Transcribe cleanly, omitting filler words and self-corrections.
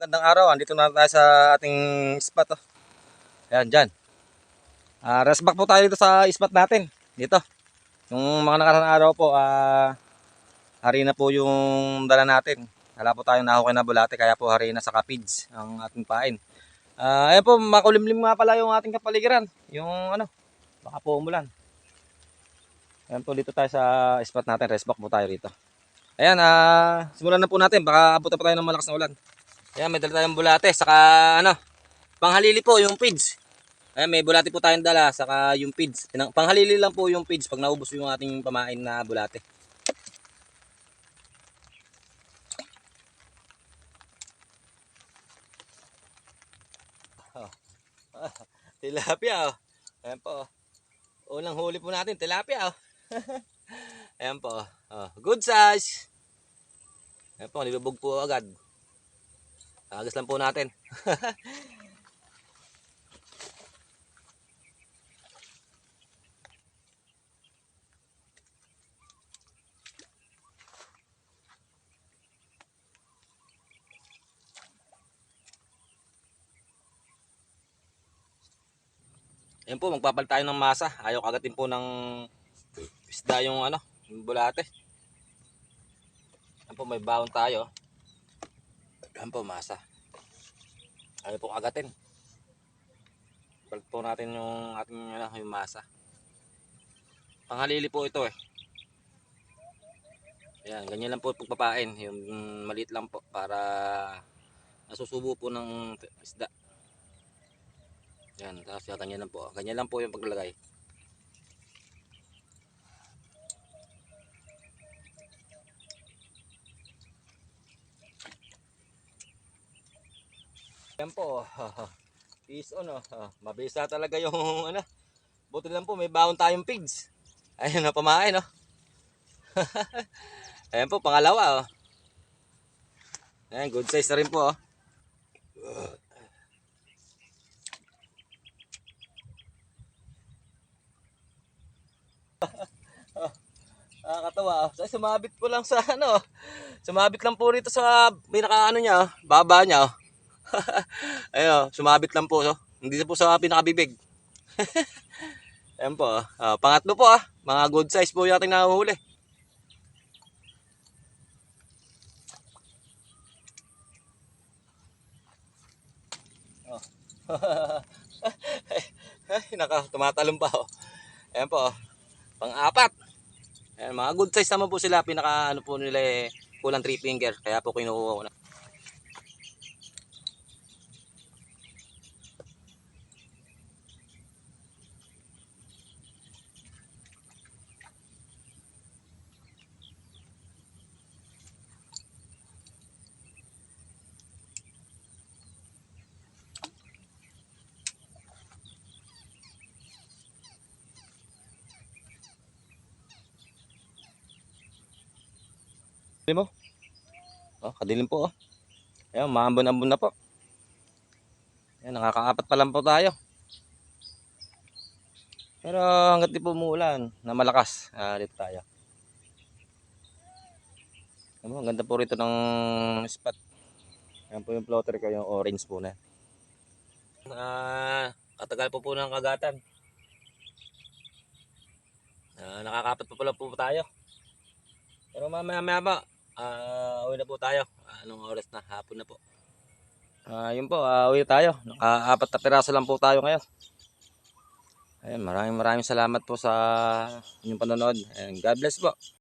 Magandang araw, andito na tayo sa ating spot. Oh. Ayan, dyan. Rest back po tayo dito sa spot natin. Dito. Yung mga nakaraang araw po, hari na po yung dala natin. Wala po tayong nahukay na bulate, kaya po hari na sa kapids ang ating pain. Ayan po, makulimlim nga pala yung ating kapaligiran. Yung ano, baka po umulan. Ayan po, dito tayo sa spot natin. Rest back po tayo rito. Ayan, simulan na po natin. Baka abutan pa tayo ng malakas na ulan. Ayan, may dala tayong bulate, saka ano, panghalili po yung feeds. Ayan, may bulate po tayong dala, saka yung feeds. Panghalili lang po yung feeds pag naubos yung ating pamain na bulate. Oh. Tilapia oh. Ayan po. Unang huli po natin, tilapia oh. Ayan po. Oh. Good size. Ayan po, nilubog po agad. Agas lang po natin. Ayan po, magpapal tayo ng masa. Ayaw kagatin po ng isda yung ano, yung bulate. Ayan po, may baon tayo. Ayan po, masa. Ayaw po kagatin. Palit po natin yung ating ano, yung masa. Panghalili po ito eh. Ayan, ganyan lang po pagpapain. Yung maliit lang po para nasusubo po ng isda. Ayan, tapos ganyan lang po. Ganyan lang po yung paglalagay. Ayan po. Peace on oh. Mabisa talaga yung ano. Buti lang po may baon tayong pigs. Ayun na pamain oh. Ayan po pangalawa oh. Ayan, good size na rin po oh. Nakakatawa oh. Sumabit po lang sa ano. Sumabit lang po rito sa pinaka ano niya oh. Baba niya oh. Ayun oh, sumabit lang po oh. Hindi po sa pinakabibig. Ayan po oh. Pangatlo po ah. Mga good size po yung ating nahuhuli. Oh. Ay, tumatalon pa oh. Ayan po oh. Pang-apat. Ayan, mga good size naman po sila. Pinaka ano po nila eh, kulang 3 finger. Kaya po kinukuha ko na. Mo? Oh, kadilim po oh. Ayan, maambon-ambon na po. Ayan, nakakaapat pa lang po tayo. Pero hanggat di po umuulan na malakas, dito tayo. Ayan, ang ganda po rito ng spot. Ayan po yung floater ko, yung orange po na. Katagal po ng kagatan. Nakakapat pa pala po tayo. Pero mamaya ba, uwi na po tayo. Anong oras na? Hapon na po. Yun po, uwi tayo. Naka-4 na piraso lang po tayo ngayon. Ayun, maraming salamat po sa inyong panonood. And God bless po.